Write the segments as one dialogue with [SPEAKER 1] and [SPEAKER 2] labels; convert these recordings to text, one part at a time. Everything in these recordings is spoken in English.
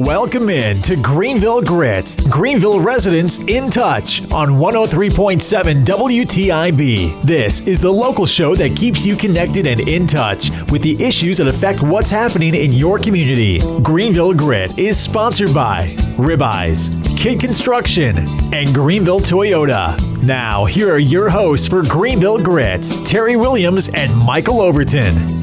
[SPEAKER 1] Welcome in to Greenville Grit, Greenville residents in touch on 103.7 WTIB. This is the local show that keeps you connected and in touch with the issues that affect what's happening in your community. Greenville Grit is sponsored by Ribeyes, Kid Construction, and Greenville Toyota. Now, here are your hosts for Greenville Grit, Terry Williams and Michael Overton.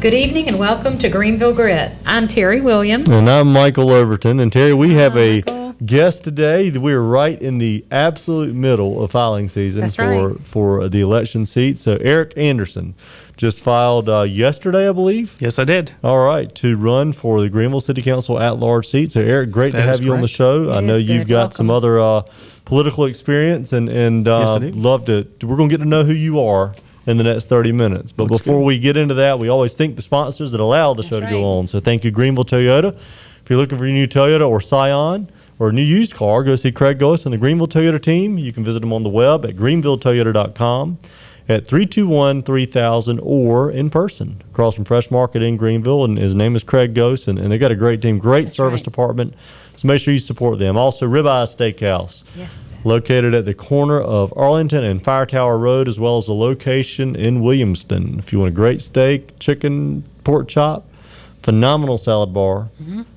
[SPEAKER 2] Good evening and welcome to Greenville Grit. I'm Terry Williams.
[SPEAKER 3] And I'm Michael Overton. And Terry, we have a
[SPEAKER 2] Michael.
[SPEAKER 3] guest today. We're right in the absolute middle of filing season for the election seat. So Eric Anderson just filed yesterday, I believe.
[SPEAKER 4] Yes, I did.
[SPEAKER 3] All right, to run for the Greenville City Council at-large seat. So Eric, great to have you on the show. I know you've got some other political experience, and
[SPEAKER 4] Yes, I do.
[SPEAKER 3] love to. We're going to get to know who you are in the next 30 minutes. But before we get into that, we always thank the sponsors that allow the show to go on. So thank you, Greenville Toyota. If you're looking for a new Toyota or Scion or a new used car, go see Craig Ghost and the Greenville Toyota team. You can visit them on the web at greenvilletoyota.com at 321-3000 or in person across from Fresh Market in Greenville. And his name is Craig Ghost, and they got a great team, great service department. So make sure you support them. Also, Ribeyes Steakhouse.
[SPEAKER 2] Yes.
[SPEAKER 3] Located at the corner of Arlington and Fire Tower Road, as well as a location in Williamston. If you want a great steak, chicken, pork chop, phenomenal salad bar,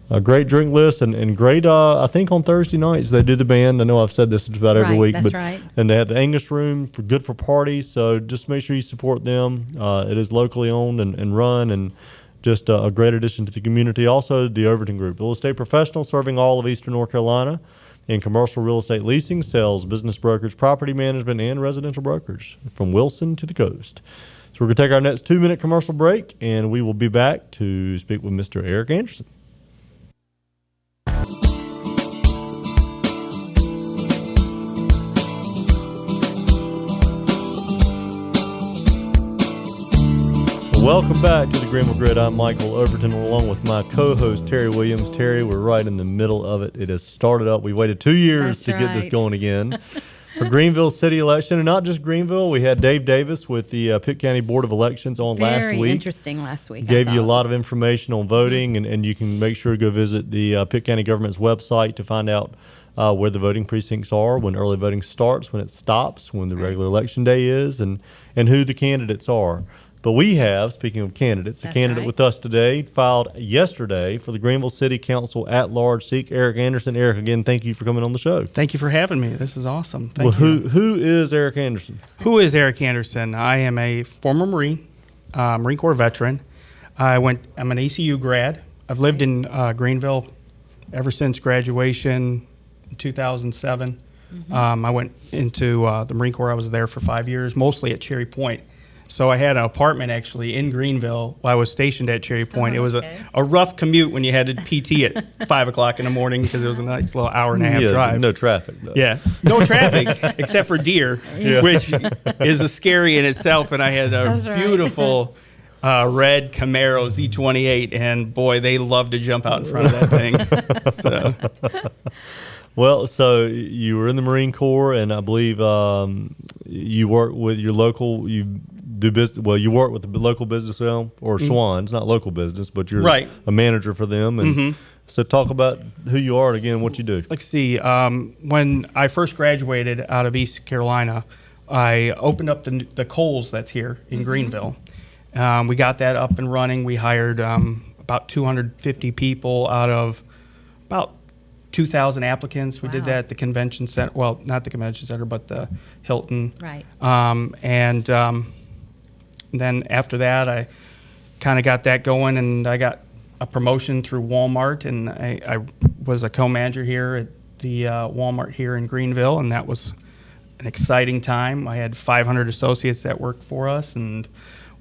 [SPEAKER 3] a great drink list, and great, I think on Thursday nights they do the band. I know I've said this about every week.
[SPEAKER 2] That's right.
[SPEAKER 3] And they have the Angus Room, good for parties, so just make sure you support them. It is locally owned and run, and just a great addition to the community. Also, the Overton Group, real estate professional serving all of Eastern North Carolina in commercial real estate leasing, sales, business brokerage, property management, and residential brokerage from Wilson to the coast. So we're going to take our next 2-minute commercial break, and we will be back to speak with Mr. Eric Anderson. Welcome back to the Greenville Grit. I'm Michael Overton, along with my co-host Terry Williams. Terry, we're right in the middle of it. It has started up. We waited 2 years to get this going again for Greenville City election, and not just Greenville. We had Dave Davis with the Pitt County Board of Elections on last week.
[SPEAKER 2] Very interesting last week.
[SPEAKER 3] Gave you a lot of information on voting, and you can make sure to go visit the Pitt County government's website to find out where the voting precincts are, when early voting starts, when it stops, when the regular election day is, and who the candidates are. But we have, speaking of candidates, a candidate with us today, filed yesterday for the Greenville City Council at-large seat, Eric Anderson. Eric, again, thank you for coming on the show.
[SPEAKER 4] Thank you for having me. This is awesome. Thank
[SPEAKER 3] you.
[SPEAKER 4] Who
[SPEAKER 3] is Eric Anderson?
[SPEAKER 4] Who is Eric Anderson? I am a former Marine, Marine Corps veteran. I'm an ECU grad. I've lived in Greenville ever since graduation in 2007. I went into the Marine Corps. I was there for 5 years, mostly at Cherry Point. So I had an apartment actually in Greenville while I was stationed at Cherry Point. It was a rough commute when you had to PT at 5 o'clock in the morning because it was a nice little hour and a half drive.
[SPEAKER 3] No traffic, though.
[SPEAKER 4] Yeah, no traffic except for deer, which is a scary in itself. And I had a beautiful red Camaro Z28, and boy, they love to jump out in front of that thing. So.
[SPEAKER 3] Well, so you were in the Marine Corps, and I believe you work with your local. You do business. Well, you work with the local business or Schwann. It's not local business, but you're a manager for them. And so, talk about who you are and again what you do.
[SPEAKER 4] Let's see. When I first graduated out of East Carolina, I opened up the Kohl's that's here in Greenville. We got that up and running. We hired about 250 people out of about 2,000 applicants. We did that at the convention center. Well, not the convention center, but the Hilton.
[SPEAKER 2] Right.
[SPEAKER 4] And then after that, I kind of got that going, and I got a promotion through Walmart, and I was a co-manager here at the Walmart here in Greenville, and that was an exciting time. I had 500 associates that worked for us, and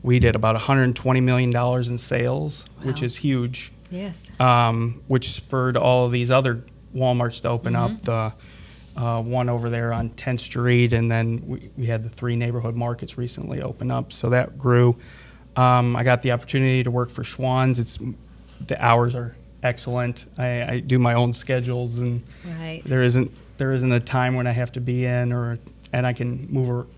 [SPEAKER 4] we did about $120 million in sales, which is huge.
[SPEAKER 2] Yes.
[SPEAKER 4] Which spurred all of these other Walmarts to open up. The one over there on 10th Street, and then we had the 3 neighborhood markets recently open up, so that grew. I got the opportunity to work for Schwann's. The hours are excellent. I do my own schedules, and there isn't a time when I have to be in, and I can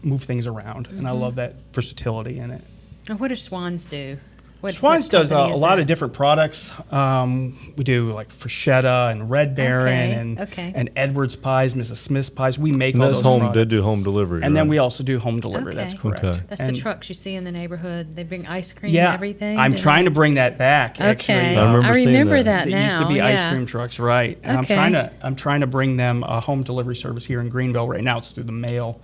[SPEAKER 4] move things around, and I love that versatility in it.
[SPEAKER 2] And what does Schwann's do?
[SPEAKER 4] Schwann's does a
[SPEAKER 2] company is
[SPEAKER 4] lot
[SPEAKER 2] that?
[SPEAKER 4] of different products. We do like Freshetta and Red Baron and Edwards pies, Mrs. Smith's pies. We make
[SPEAKER 3] And
[SPEAKER 4] all
[SPEAKER 3] that's
[SPEAKER 4] those
[SPEAKER 3] home.
[SPEAKER 4] products.
[SPEAKER 3] They do home delivery.
[SPEAKER 4] And then
[SPEAKER 3] right?
[SPEAKER 4] we also do home delivery. That's
[SPEAKER 2] Okay.
[SPEAKER 4] correct.
[SPEAKER 3] Okay.
[SPEAKER 2] That's
[SPEAKER 4] And
[SPEAKER 2] the trucks you see in the neighborhood. They bring ice cream
[SPEAKER 4] yeah,
[SPEAKER 2] and everything.
[SPEAKER 4] I'm
[SPEAKER 2] do
[SPEAKER 4] trying
[SPEAKER 2] they?
[SPEAKER 4] to bring that back. Actually.
[SPEAKER 2] Okay,
[SPEAKER 3] I remember seeing
[SPEAKER 2] remember
[SPEAKER 3] that.
[SPEAKER 2] that
[SPEAKER 4] It
[SPEAKER 2] now.
[SPEAKER 4] used to be
[SPEAKER 2] yeah.
[SPEAKER 4] ice cream trucks, right? And
[SPEAKER 2] Okay.
[SPEAKER 4] I'm trying to bring them a home delivery service here in Greenville. Right now, it's through the mail,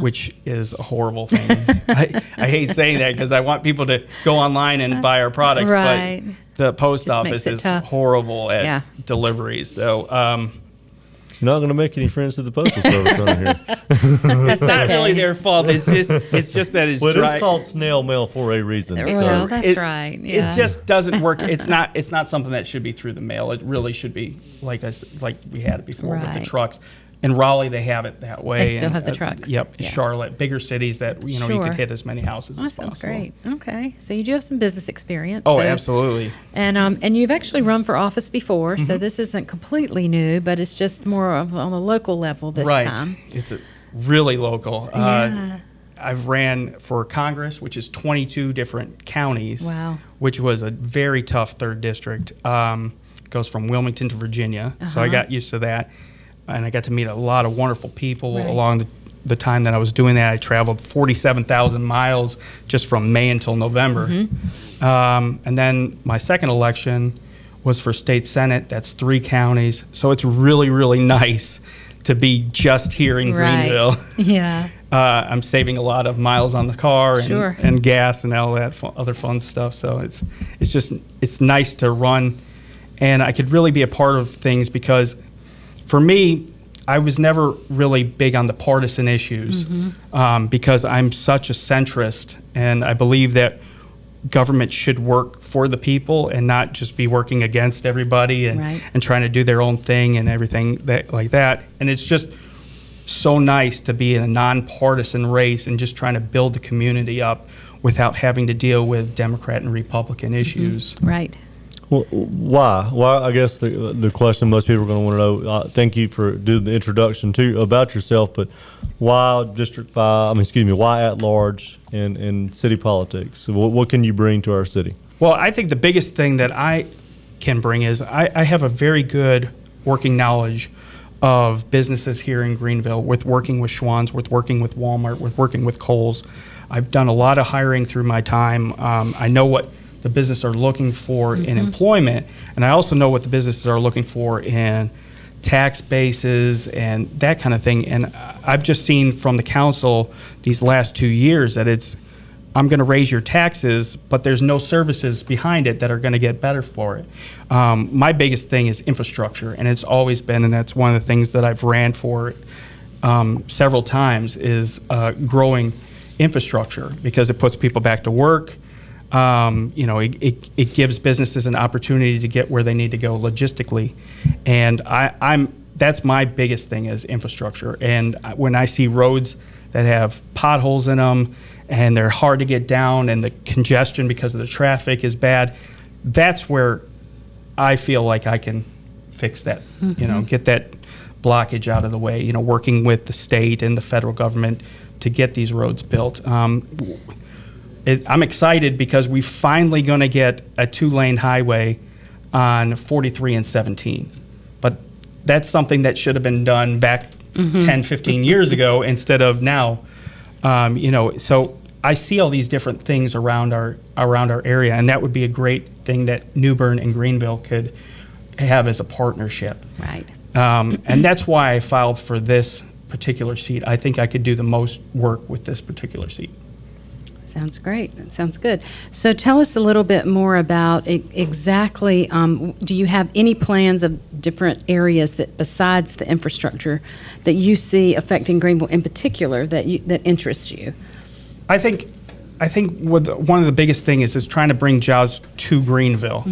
[SPEAKER 4] which is a horrible thing. I hate saying that because I want people to go online and buy our products,
[SPEAKER 2] Right.
[SPEAKER 4] but the post
[SPEAKER 2] Just makes
[SPEAKER 4] office
[SPEAKER 2] it
[SPEAKER 4] is
[SPEAKER 2] tough.
[SPEAKER 4] horrible at
[SPEAKER 2] Yeah.
[SPEAKER 4] deliveries. So
[SPEAKER 3] You're not going to make any friends to the postal service around here.
[SPEAKER 4] it's not
[SPEAKER 2] okay.
[SPEAKER 4] really their fault. It's just that it's
[SPEAKER 3] Well,
[SPEAKER 4] dry.
[SPEAKER 3] it's called snail mail for a reason.
[SPEAKER 2] Well,
[SPEAKER 3] so.
[SPEAKER 2] that's right. Yeah.
[SPEAKER 4] It just doesn't work. It's not something that should be through the mail. It really should be like we had it before with the
[SPEAKER 2] Right.
[SPEAKER 4] trucks. In Raleigh, they have it that way.
[SPEAKER 2] They still
[SPEAKER 4] and,
[SPEAKER 2] have the trucks.
[SPEAKER 4] Yep,
[SPEAKER 2] Yeah.
[SPEAKER 4] Charlotte, bigger cities that you
[SPEAKER 2] Sure.
[SPEAKER 4] could hit as many houses.
[SPEAKER 2] That
[SPEAKER 4] as
[SPEAKER 2] sounds
[SPEAKER 4] possible.
[SPEAKER 2] great. Okay, so you do have some business experience.
[SPEAKER 4] Oh,
[SPEAKER 2] so-
[SPEAKER 4] absolutely.
[SPEAKER 2] And you've actually run for office before,
[SPEAKER 4] Mm-hmm.
[SPEAKER 2] so this isn't completely new, but it's just more of on a local level this
[SPEAKER 4] Right.
[SPEAKER 2] time.
[SPEAKER 4] It's really local.
[SPEAKER 2] Yeah.
[SPEAKER 4] I've ran for Congress, which is 22 different counties.
[SPEAKER 2] Wow.
[SPEAKER 4] Which was a very tough third district. Goes from Wilmington to Virginia, so I got used to that, and I got to meet a lot of wonderful people
[SPEAKER 2] Right.
[SPEAKER 4] along the time that I was doing that. I traveled 47,000 miles just from May until November. And then my second election was for state senate. That's 3 counties, so it's really, really nice to be just here in Greenville.
[SPEAKER 2] Yeah.
[SPEAKER 4] I'm saving a lot of miles on the car and,
[SPEAKER 2] Sure.
[SPEAKER 4] and gas and all that other fun stuff. So it's nice to run, and I could really be a part of things because, for me, I was never really big on the partisan issues because I'm such a centrist, and I believe that government should work for the people and not just be working against everybody and,
[SPEAKER 2] Right.
[SPEAKER 4] and trying to do their own thing and everything like that. And it's just so nice to be in a nonpartisan race and just trying to build the community up without having to deal with Democrat and Republican issues.
[SPEAKER 2] Right.
[SPEAKER 3] Well, why? Why? I guess the question most people are going to want to know. Thank you for doing the introduction about yourself, but why District 5? Why at large in city politics? What can you bring to our city?
[SPEAKER 4] Well, I think the biggest thing that I can bring is I have a very good working knowledge of businesses here in Greenville, with working with Schwann's, with working with Walmart, with working with Kohl's. I've done a lot of hiring through my time. I know what the business are looking for in employment, and I also know what the businesses are looking for in tax bases and that kind of thing. And I've just seen from the council these last 2 years that I'm going to raise your taxes, but there's no services behind it that are going to get better for it. My biggest thing is infrastructure, and it's always been, and that's one of the things that I've ran for several times, is growing infrastructure, because it puts people back to work. It gives businesses an opportunity to get where they need to go logistically, and that's my biggest thing is infrastructure. And when I see roads that have potholes in them and they're hard to get down and the congestion because of the traffic is bad, that's where I feel like I can fix that, get that blockage out of the way, working with the state and the federal government to get these roads built. I'm excited because we're finally going to get a 2-lane highway on 43 and 17. But that's something that should have been done back 10, 15 years ago instead of now. So I see all these different things around our area, and that would be a great thing that New Bern and Greenville could have as a partnership.
[SPEAKER 2] Right.
[SPEAKER 4] And that's why I filed for this particular seat. I think I could do the most work with this particular seat.
[SPEAKER 2] Sounds great. That sounds good. So tell us a little bit more about exactly, do you have any plans of different areas that, besides the infrastructure, that you see affecting Greenville in particular that interests you?
[SPEAKER 4] I think one of the biggest things is trying to bring jobs to Greenville.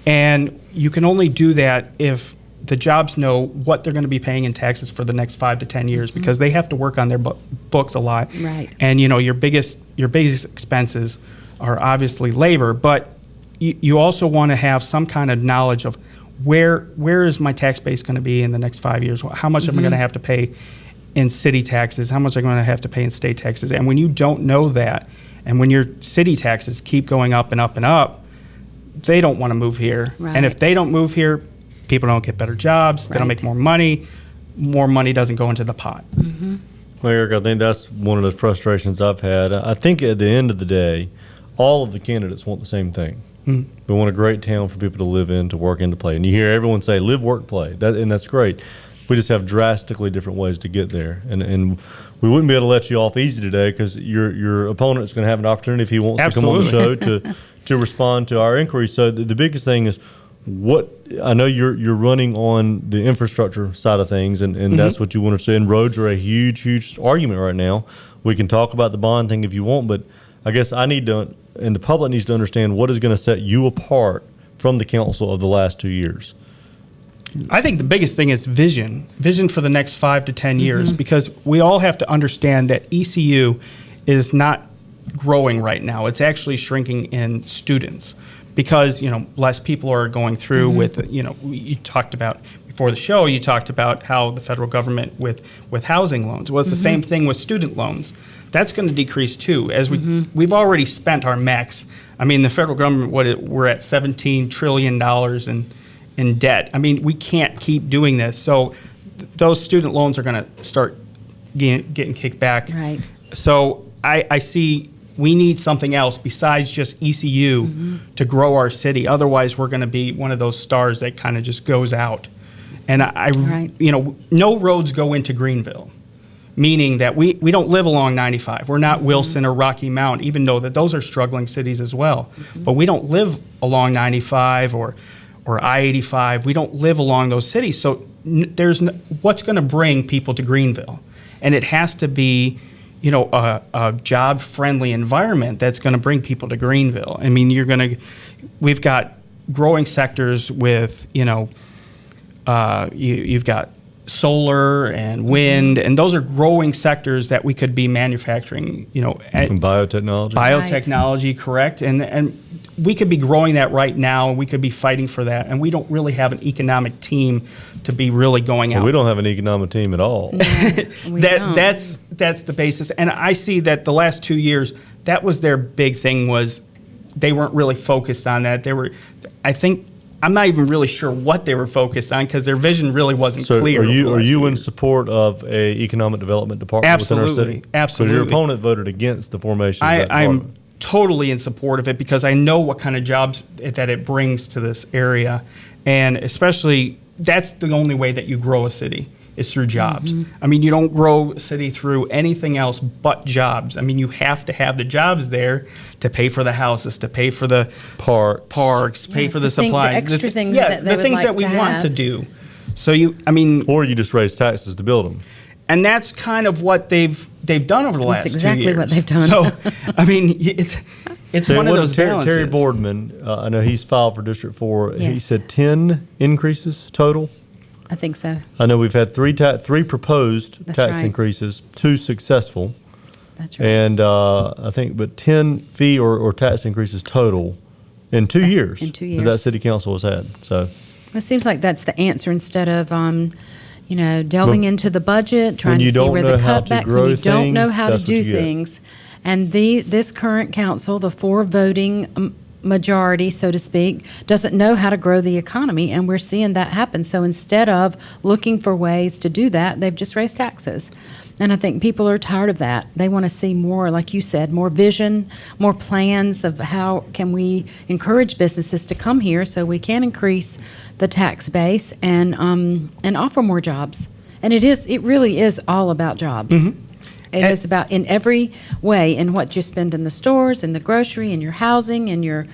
[SPEAKER 4] And you can only do that if the jobs know what they're going to be paying in taxes for the next 5 to 10 years, because they have to work on their books a lot.
[SPEAKER 2] Right.
[SPEAKER 4] And your biggest expenses are obviously labor, but you also want to have some kind of knowledge of where is my tax base going to be in the next 5 years? How much am I going to have to pay in city taxes? How much am I going to have to pay in state taxes? And when you don't know that, And when your city taxes keep going up and up and up, they don't want to move here.
[SPEAKER 2] Right.
[SPEAKER 4] And if they don't move here, people don't get better jobs. They don't
[SPEAKER 2] Right.
[SPEAKER 4] make more money. More money doesn't go into the pot.
[SPEAKER 3] Well, Eric, I think that's one of the frustrations I've had. I think at the end of the day, all of the candidates want the same thing. We want a great town for people to live in, to work in, to play. And you hear everyone say, live, work, play. And that's great. We just have drastically different ways to get there. And we wouldn't be able to let you off easy today because your opponent is going to have an opportunity if he wants to come on the show to respond to our inquiry. So the biggest thing is, what I know you're running on the infrastructure side of things, and that's what you want to say. And roads are a huge argument right now. We can talk about the bond thing if you want, but I guess I need to, and the public needs to understand what is going to set you apart from the council of the last 2 years.
[SPEAKER 4] I think the biggest thing is vision for the next 5 to 10 years, because we all have to understand that ECU is not growing right now. It's actually shrinking in students because, less people are going through with, you talked about before the show, you talked about how the federal government with housing loans. Well, it's the same thing with student loans. That's going to decrease too, as we've already spent our max. I mean, the federal government, we're at $17 trillion in debt. I mean, we can't keep doing this. So those student loans are going to start getting kicked back.
[SPEAKER 2] Right.
[SPEAKER 4] So I see we need something else besides just ECU to grow our city. Otherwise, we're going to be one of those stars that kind of just goes out. And
[SPEAKER 2] Right.
[SPEAKER 4] No roads go into Greenville, meaning that we don't live along 95. We're not Wilson or Rocky Mount, even though that those are struggling cities as well. But we don't live along 95 or I-85. We don't live along those cities. So what's going to bring people to Greenville? And it has to be, a job-friendly environment that's going to bring people to Greenville. I mean, we've got growing sectors with, you've got solar and wind, and those are growing sectors that we could be manufacturing,
[SPEAKER 3] And biotechnology.
[SPEAKER 4] Biotechnology, correct. And we could be growing that right now, and we could be fighting for that. And we don't really have an economic team to be really going out.
[SPEAKER 3] We don't have an economic team at all.
[SPEAKER 2] We don't.
[SPEAKER 4] That's the basis. And I see that the last 2 years, that was their big thing, was they weren't really focused on that. I'm not even really sure what they were focused on because their vision really wasn't clear.
[SPEAKER 3] Are you in support of a economic development department within our city?
[SPEAKER 4] Absolutely.
[SPEAKER 3] Because your opponent voted against the formation of that department.
[SPEAKER 4] I'm totally in support of it because I know what kind of jobs that it brings to this area. And especially, that's the only way that you grow a city is through jobs. I mean, you don't grow a city through anything else but jobs. I mean, you have to have the jobs there to pay for the houses, to pay for the parks, pay for the supplies.
[SPEAKER 2] The extra things
[SPEAKER 4] the things that we want to do. So
[SPEAKER 3] or you just raise taxes to build them.
[SPEAKER 4] And that's kind of what they've done over the last 2 years.
[SPEAKER 2] That's exactly what they've done.
[SPEAKER 4] So, I mean, it's one of those balances.
[SPEAKER 3] Terry Boardman, I know he's filed for District 4. He
[SPEAKER 2] Yes.
[SPEAKER 3] said 10 increases total.
[SPEAKER 2] I think so.
[SPEAKER 3] I know we've had three proposed
[SPEAKER 2] That's
[SPEAKER 3] tax
[SPEAKER 2] right.
[SPEAKER 3] increases, 2 successful,
[SPEAKER 2] That's right.
[SPEAKER 3] and I think, but 10 fee or tax increases total in 2 years.
[SPEAKER 2] in 2
[SPEAKER 3] that
[SPEAKER 2] years.
[SPEAKER 3] city council has had. So
[SPEAKER 2] It seems like that's the answer instead of, delving into the budget, trying
[SPEAKER 3] you
[SPEAKER 2] to see
[SPEAKER 3] don't
[SPEAKER 2] where
[SPEAKER 3] know
[SPEAKER 2] the
[SPEAKER 3] how to
[SPEAKER 2] cutback,
[SPEAKER 3] grow
[SPEAKER 2] when you don't know
[SPEAKER 3] things,
[SPEAKER 2] how to
[SPEAKER 3] that's what
[SPEAKER 2] do
[SPEAKER 3] you get.
[SPEAKER 2] things. And this current council, the 4 voting majority, so to speak, doesn't know how to grow the economy, and we're seeing that happen. So instead of looking for ways to do that, they've just raised taxes. And I think people are tired of that. They want to see more, like you said, more vision, more plans of how can we encourage businesses to come here so we can increase the tax base and offer more jobs. And it really is all about jobs. It is about in every way, in what you spend in the stores, in the grocery, in your housing, in your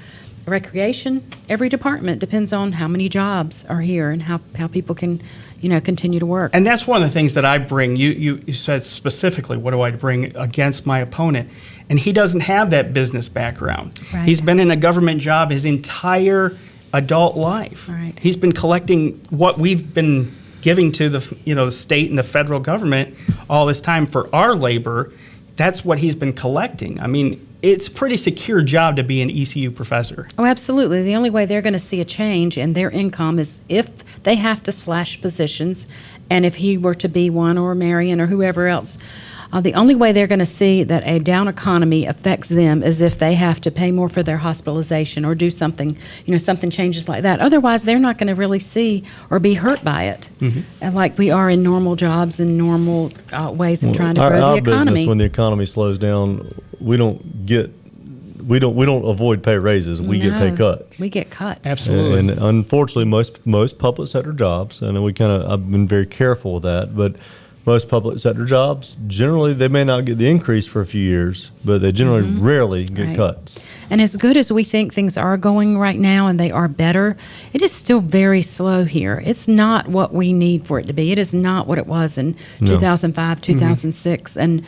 [SPEAKER 2] recreation. Every department depends on how many jobs are here and how people can, continue to work.
[SPEAKER 4] And that's one of the things that I bring. You said specifically, what do I bring against my opponent? And he doesn't have that business background.
[SPEAKER 2] Right.
[SPEAKER 4] He's been in a government job his entire adult life.
[SPEAKER 2] Right.
[SPEAKER 4] He's been collecting what we've been giving to the state and the federal government all this time for our labor. That's what he's been collecting. I mean, it's a pretty secure job to be an ECU professor.
[SPEAKER 2] Oh, absolutely. The only way they're going to see a change in their income is if they have to slash positions, and if he were to be one, or Marion or whoever else The only way they're going to see that a down economy affects them is if they have to pay more for their hospitalization or do something, something changes like that. Otherwise, they're not going to really see or be hurt by it, like we are in normal jobs and normal ways of trying to grow
[SPEAKER 3] our
[SPEAKER 2] the economy.
[SPEAKER 3] business, when the economy slows down, we don't avoid pay raises. We get pay cuts.
[SPEAKER 2] We get cuts.
[SPEAKER 4] Absolutely.
[SPEAKER 3] And unfortunately, most public sector jobs, and I've been very careful with that, but most public sector jobs, generally, they may not get the increase for a few years, but they generally rarely get
[SPEAKER 2] Right.
[SPEAKER 3] cuts.
[SPEAKER 2] And as good as we think things are going right now, and they are better, it is still very slow here. It's not what we need for it to be. It is not what it was in 2005, 2006, and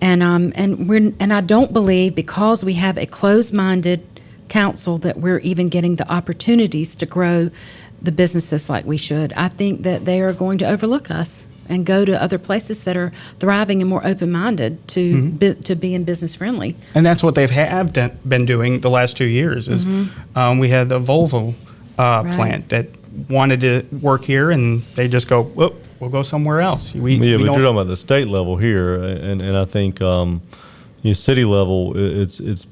[SPEAKER 2] I don't believe, because we have a closed-minded council, that we're even getting the opportunities to grow the businesses like we should. I think that they are going to overlook us and go to other places that are thriving and more open-minded to be in business friendly.
[SPEAKER 4] And that's what been doing the last 2 years. Is we had the Volvo plant that wanted to work here, and they just go, "Whoop, we'll go somewhere else."
[SPEAKER 3] But you're talking about the state level here, and I think city level, it's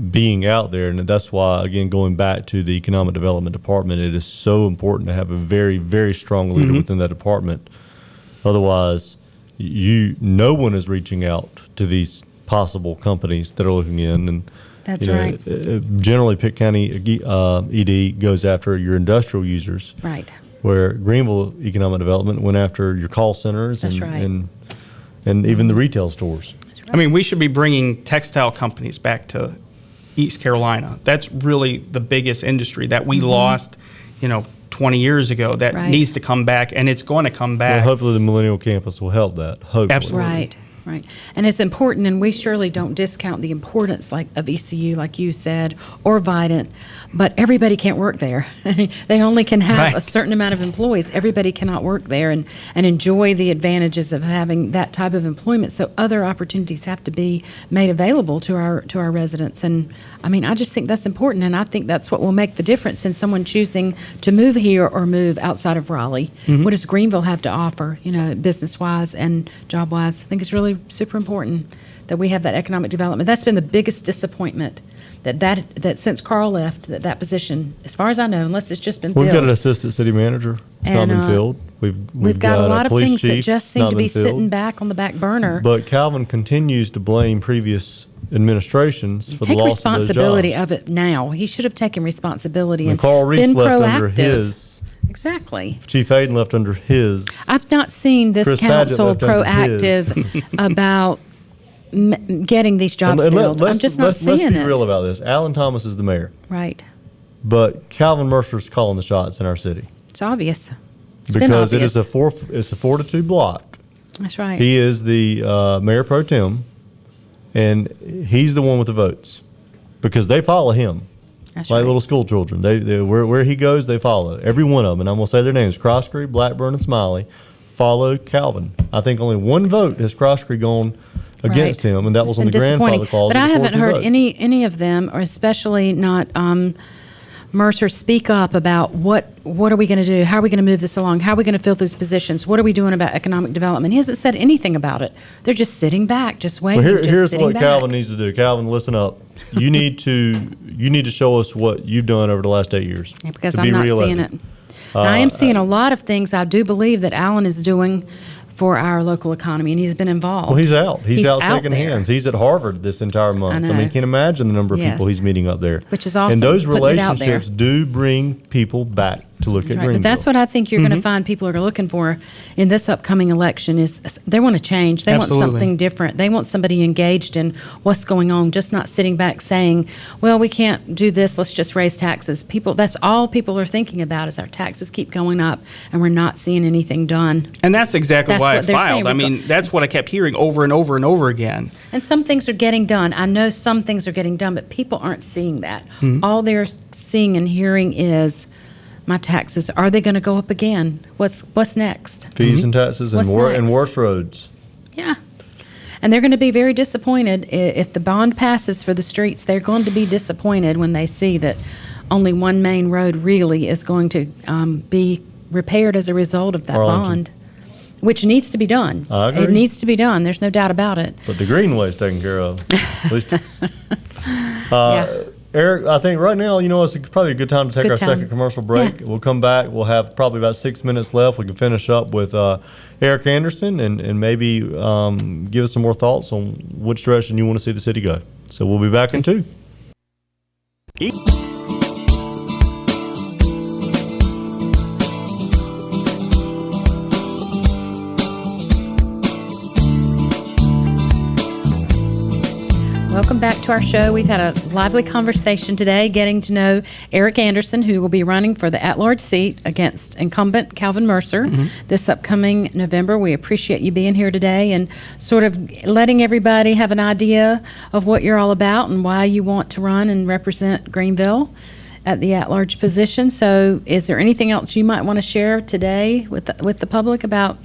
[SPEAKER 3] being out there, and that's why, again, going back to the economic development department, it is so important to have a very, very strong leader within that department. Otherwise, no one is reaching out to these possible companies that are looking in. And
[SPEAKER 2] That's right.
[SPEAKER 3] Generally, Pitt County ED goes after your industrial users.
[SPEAKER 2] Right.
[SPEAKER 3] Where Greenville Economic Development went after your call centers
[SPEAKER 2] That's right.
[SPEAKER 3] and even the retail stores.
[SPEAKER 4] I mean, we should be bringing textile companies back to East Carolina. That's really the biggest industry that we lost, 20 years ago, that
[SPEAKER 2] Right.
[SPEAKER 4] needs to come back, and it's going to come back.
[SPEAKER 3] Well, hopefully the Millennial Campus will help that. Hopefully.
[SPEAKER 4] Absolutely.
[SPEAKER 2] Right. Right. And it's important, and we surely don't discount the importance of ECU, like you said, or Vidant, but everybody can't work there. They only can have
[SPEAKER 4] Right.
[SPEAKER 2] a certain amount of employees. Everybody cannot work there and enjoy the advantages of having that type of employment. So other opportunities have to be made available to our residents. And I just think that's important, and I think that's what will make the difference in someone choosing to move here or move outside of Raleigh. What does Greenville have to offer, business-wise and job-wise? I think it's really super important that we have that economic development. That's been the biggest disappointment, that since Carl left, that position, as far as I know, unless it's just been
[SPEAKER 3] We've got an
[SPEAKER 2] filled.
[SPEAKER 3] assistant city manager. It's not
[SPEAKER 2] And,
[SPEAKER 3] been filled.
[SPEAKER 2] We've got a lot of
[SPEAKER 3] police
[SPEAKER 2] things that
[SPEAKER 3] chief,
[SPEAKER 2] just seem
[SPEAKER 3] not
[SPEAKER 2] to be
[SPEAKER 3] been filled.
[SPEAKER 2] sitting back on the back burner.
[SPEAKER 3] But Calvin continues to blame previous administrations for
[SPEAKER 2] Take
[SPEAKER 3] the loss of those
[SPEAKER 2] responsibility
[SPEAKER 3] jobs.
[SPEAKER 2] of it now. He should have taken responsibility
[SPEAKER 3] And
[SPEAKER 2] and
[SPEAKER 3] Carl Reese
[SPEAKER 2] been
[SPEAKER 3] left
[SPEAKER 2] proactive.
[SPEAKER 3] under his.
[SPEAKER 2] Exactly.
[SPEAKER 3] Chief Hayden left under his.
[SPEAKER 2] I've not seen this
[SPEAKER 3] Chris Padgett
[SPEAKER 2] council
[SPEAKER 3] left under
[SPEAKER 2] proactive about getting these jobs filled. I'm just not seeing
[SPEAKER 3] let's be
[SPEAKER 2] it.
[SPEAKER 3] real about this. Alan Thomas is the mayor,
[SPEAKER 2] Right.
[SPEAKER 3] but Calvin Mercer's calling the shots in our city
[SPEAKER 2] It's obvious. It's been
[SPEAKER 3] because it is
[SPEAKER 2] obvious.
[SPEAKER 3] it's a 4-2 block.
[SPEAKER 2] That's right.
[SPEAKER 3] He is the mayor pro tem, and he's the one with the votes because they follow him.
[SPEAKER 2] That's
[SPEAKER 3] Like
[SPEAKER 2] right.
[SPEAKER 3] little school children. They where he goes, they follow. Every one of them. And I'm going to say their names. Cross Creek, Blackburn, and Smiley follow Calvin. I think only one vote has Cross Creek gone against
[SPEAKER 2] Right.
[SPEAKER 3] him, and that
[SPEAKER 2] It's
[SPEAKER 3] was on the
[SPEAKER 2] been disappointing.
[SPEAKER 3] grandfather clause.
[SPEAKER 2] But
[SPEAKER 3] of
[SPEAKER 2] I
[SPEAKER 3] the
[SPEAKER 2] haven't
[SPEAKER 3] 4-2
[SPEAKER 2] heard
[SPEAKER 3] vote.
[SPEAKER 2] any of them, or especially not Mercer, speak up about what are we going to do? How are we going to move this along? How are we going to fill these positions? What are we doing about economic development? He hasn't said anything about it. They're just sitting back, just waiting,
[SPEAKER 3] Well,
[SPEAKER 2] just
[SPEAKER 3] here's
[SPEAKER 2] sitting
[SPEAKER 3] what
[SPEAKER 2] back.
[SPEAKER 3] Calvin needs to do. Calvin, listen up. You need to show us what you've done over the last 8 years.
[SPEAKER 2] Yeah, because
[SPEAKER 3] to
[SPEAKER 2] I'm
[SPEAKER 3] be
[SPEAKER 2] not
[SPEAKER 3] reelected.
[SPEAKER 2] seeing it. Now, I am seeing a lot of things I do believe that Alan is doing for our local economy, and he's been involved.
[SPEAKER 3] Well, he's out. He's out shaking
[SPEAKER 2] there.
[SPEAKER 3] hands. He's at Harvard this entire month. I
[SPEAKER 2] know.
[SPEAKER 3] mean, you can imagine the number of people
[SPEAKER 2] Yes.
[SPEAKER 3] he's meeting up there.
[SPEAKER 2] Which is awesome,
[SPEAKER 3] And those
[SPEAKER 2] putting it out there.
[SPEAKER 3] relationships do bring people back to look at
[SPEAKER 2] Right,
[SPEAKER 3] Greenville.
[SPEAKER 2] but that's what I think you're going to find people are looking for in this upcoming election is they want to change. They
[SPEAKER 4] Absolutely.
[SPEAKER 2] want something different. They want somebody engaged in what's going on, just not sitting back saying, well, we can't do this, let's just raise taxes. That's all people are thinking about is our taxes keep going up and we're not seeing anything done.
[SPEAKER 4] And that's exactly
[SPEAKER 2] That's
[SPEAKER 4] why I
[SPEAKER 2] what they're saying.
[SPEAKER 4] filed. I mean, that's what I kept hearing over and over and over again.
[SPEAKER 2] And some things are getting done. I know some things are getting done, but people aren't seeing that. All they're seeing and hearing is my taxes. Are they going to go up again? What's next?
[SPEAKER 3] Fees and taxes and,
[SPEAKER 2] What's
[SPEAKER 3] and
[SPEAKER 2] next?
[SPEAKER 3] worse roads.
[SPEAKER 2] Yeah. And they're going to be very disappointed if the bond passes for the streets. They're going to be disappointed when they see that only one main road really is going to be repaired as a result of that
[SPEAKER 3] Arlington.
[SPEAKER 2] bond. which needs to be done.
[SPEAKER 3] I agree.
[SPEAKER 2] It needs to be done. There's no doubt about it.
[SPEAKER 3] But the greenway's taken care of. At least.
[SPEAKER 2] Yeah.
[SPEAKER 3] Eric, I think right now, it's probably a good time to take
[SPEAKER 2] Good
[SPEAKER 3] our
[SPEAKER 2] time.
[SPEAKER 3] second commercial break.
[SPEAKER 2] Yeah.
[SPEAKER 3] We'll come back. We'll have probably about 6 minutes left. We can finish up with Eric Anderson and maybe give us some more thoughts on which direction you want to see the city go. So we'll be back in 2.
[SPEAKER 2] Welcome back to our show. We've had a lively conversation today getting to know Eric Anderson, who will be running for the at-large seat against incumbent Calvin Mercer this upcoming November. We appreciate you being here today and sort of letting everybody have an idea of what you're all about and why you want to run and represent Greenville at the at-large position. So is there anything else you might want to share today with the public about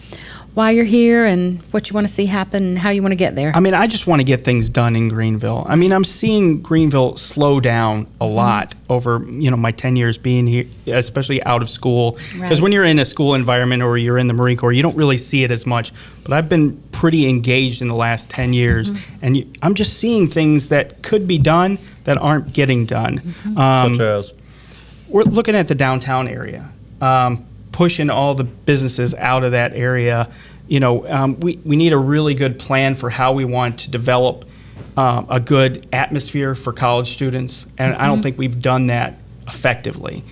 [SPEAKER 2] why you're here and what you want to see happen and how you want to get there?
[SPEAKER 4] I mean, I just want to get things done in Greenville. I mean, I'm seeing Greenville slow down a lot over, my 10 years being here, especially out of school. Because when you're in a school environment or you're in the Marine Corps, you don't really see it as much. But I've been pretty engaged in the last 10 years, and I'm just seeing things that could be done that aren't getting done.
[SPEAKER 3] Such as?
[SPEAKER 4] We're looking at the downtown area. Pushing all the businesses out of that area. We need a really good plan for how we want to develop a good atmosphere for college students, and I don't think we've done that effectively.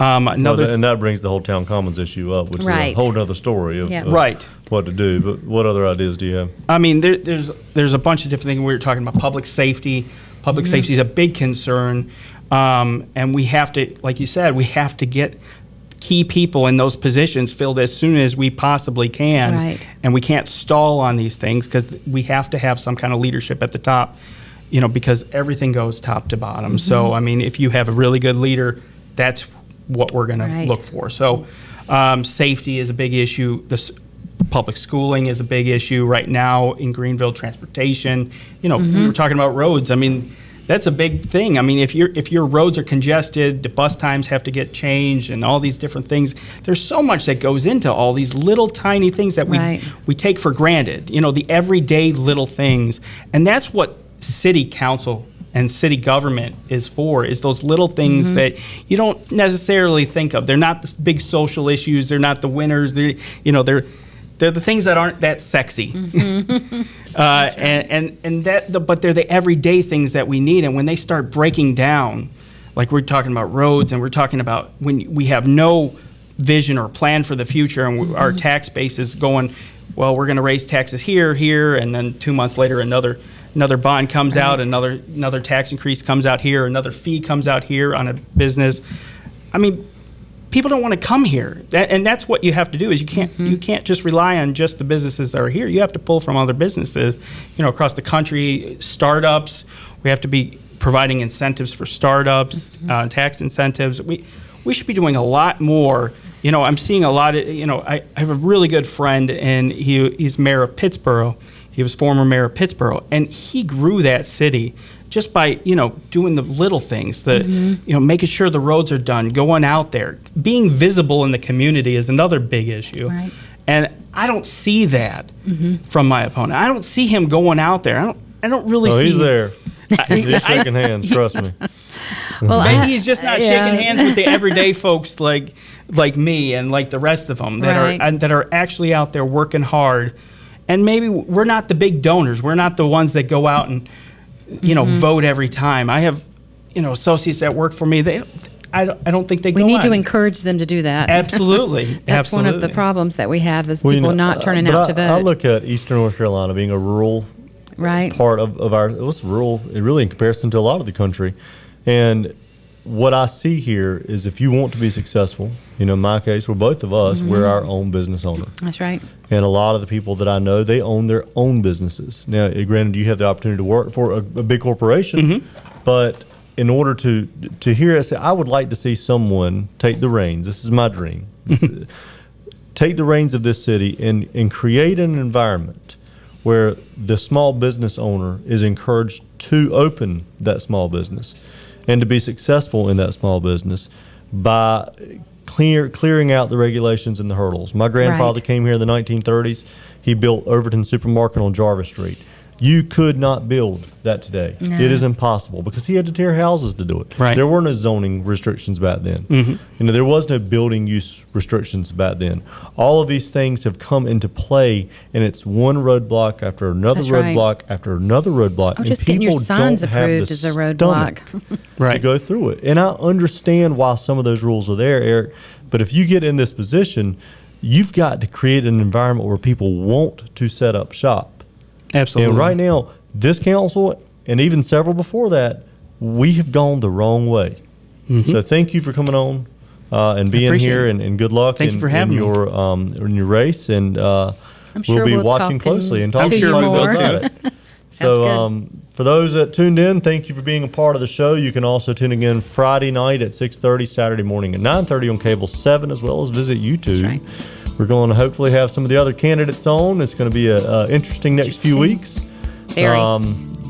[SPEAKER 3] And that brings the whole town commons issue up, which is a whole other story of what to do. But what other ideas do you have?
[SPEAKER 4] I mean, there's a bunch of different things. We were talking about public safety. Public safety is a big concern, and we have to, like you said, we have to get key people in those positions filled as soon as we possibly can.
[SPEAKER 2] Right.
[SPEAKER 4] And we can't stall on these things because we have to have some kind of leadership at the top, because everything goes top to bottom. So, I mean, if you have a really good leader, that's what we're going to look for. So safety is a big issue. Public schooling is a big issue right now in Greenville. Transportation, we were talking about roads. I mean, that's a big thing. I mean, if your roads are congested, the bus times have to get changed, and all these different things. There's so much that goes into all these little tiny things that we take for granted. The everyday little things, and that's what city council and city government is for. Is those little things that you don't necessarily think of. They're not the big social issues. They're not the winners. They're the things that aren't that sexy, but they're the everyday things that we need. And when they start breaking down, like we're talking about roads, and we're talking about when we have no vision or plan for the future, and our tax base is going, well, we're going to raise taxes here, and then 2 months later another bond comes out, another tax increase comes out here, another fee comes out here on a business. I mean, people don't want to come here, and that's what you have to do. Is you can't just rely on just the businesses that are here. You have to pull from other businesses, across the country. Startups, we have to be providing incentives for startups, tax incentives. We should be doing a lot more. I'm seeing a lot of. I have a really good friend, and he's mayor of Pittsburgh. He was former mayor of Pittsburgh, and he grew that city just by, doing the little things, making sure the roads are done, going out there. Being visible in the community is another big issue. Right. And I don't see that from my opponent. I don't see him going out there. I don't really see.
[SPEAKER 3] He's there. He's shaking hands, trust me.
[SPEAKER 2] Well,
[SPEAKER 4] maybe he's just not shaking hands with the everyday folks like me and like the rest of them that are actually out there working hard. And maybe we're not the big donors. We're not the ones that go out and vote every time. I have, associates that work for me. I don't think they go.
[SPEAKER 2] We need to encourage them to do that.
[SPEAKER 4] Absolutely.
[SPEAKER 2] That's one of the problems that we have is people not turning out to vote.
[SPEAKER 3] I look at Eastern North Carolina being a rural part of our. It's rural, really, in comparison to a lot of the country. And what I see here is if you want to be successful, in my case, for both of us, we're our own business owner.
[SPEAKER 2] That's right.
[SPEAKER 3] And a lot of the people that I know, they own their own businesses. Now, granted, you have the opportunity to work for a big corporation, but in order to hear it, I would like to see someone take the reins. This is my dream. Take the reins of this city and create an environment where the small business owner is encouraged to open that small business and to be successful in that small business by clearing out the regulations and the hurdles. My grandfather
[SPEAKER 2] Right.
[SPEAKER 3] came here in the 1930s. He built Overton Supermarket on Jarvis Street. You could not build that today.
[SPEAKER 2] No.
[SPEAKER 3] It is impossible because he had to tear houses to do it.
[SPEAKER 4] Right.
[SPEAKER 3] There were no zoning restrictions back then. There was no building use restrictions back then. All of these things have come into play, and it's one roadblock after another
[SPEAKER 2] That's right.
[SPEAKER 3] roadblock after another roadblock.
[SPEAKER 2] Oh,
[SPEAKER 3] and
[SPEAKER 2] just getting your
[SPEAKER 3] people
[SPEAKER 2] signs
[SPEAKER 3] don't have the
[SPEAKER 2] approved is a roadblock.
[SPEAKER 3] stomach to
[SPEAKER 4] Right.
[SPEAKER 3] go through it. And I understand why some of those rules are there, Eric. But if you get in this position, you've got to create an environment where people want to set up shop.
[SPEAKER 4] Absolutely.
[SPEAKER 3] And right now, this council and even several before that, we have gone the wrong way. So thank you for coming on and being
[SPEAKER 4] appreciate
[SPEAKER 3] here,
[SPEAKER 4] it.
[SPEAKER 3] and good luck
[SPEAKER 4] Thank you for having me.
[SPEAKER 3] in your race. And
[SPEAKER 2] I'm
[SPEAKER 3] we'll
[SPEAKER 2] sure
[SPEAKER 3] be
[SPEAKER 2] we'll
[SPEAKER 3] watching
[SPEAKER 2] talk
[SPEAKER 3] closely and
[SPEAKER 2] to
[SPEAKER 3] talking
[SPEAKER 2] you
[SPEAKER 3] to you
[SPEAKER 2] more.
[SPEAKER 3] about it.
[SPEAKER 2] Sounds
[SPEAKER 3] So for those that tuned in, thank you for being a part of the show. You can also tune again Friday night at 6:30, Saturday morning at 9:30 on Cable 7, as well as visit YouTube.
[SPEAKER 2] right.
[SPEAKER 3] We're going to hopefully have some of the other candidates on. It's going to be a interesting next few weeks.
[SPEAKER 2] Very.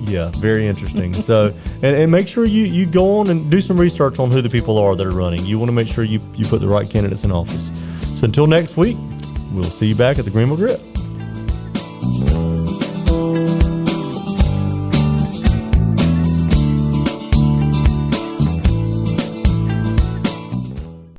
[SPEAKER 3] Yeah, very interesting. So, and make sure you go on and do some research on who the people are that are running. You want to make sure you put the right candidates in office. So until next week, we'll see you back at the Greenville Grit.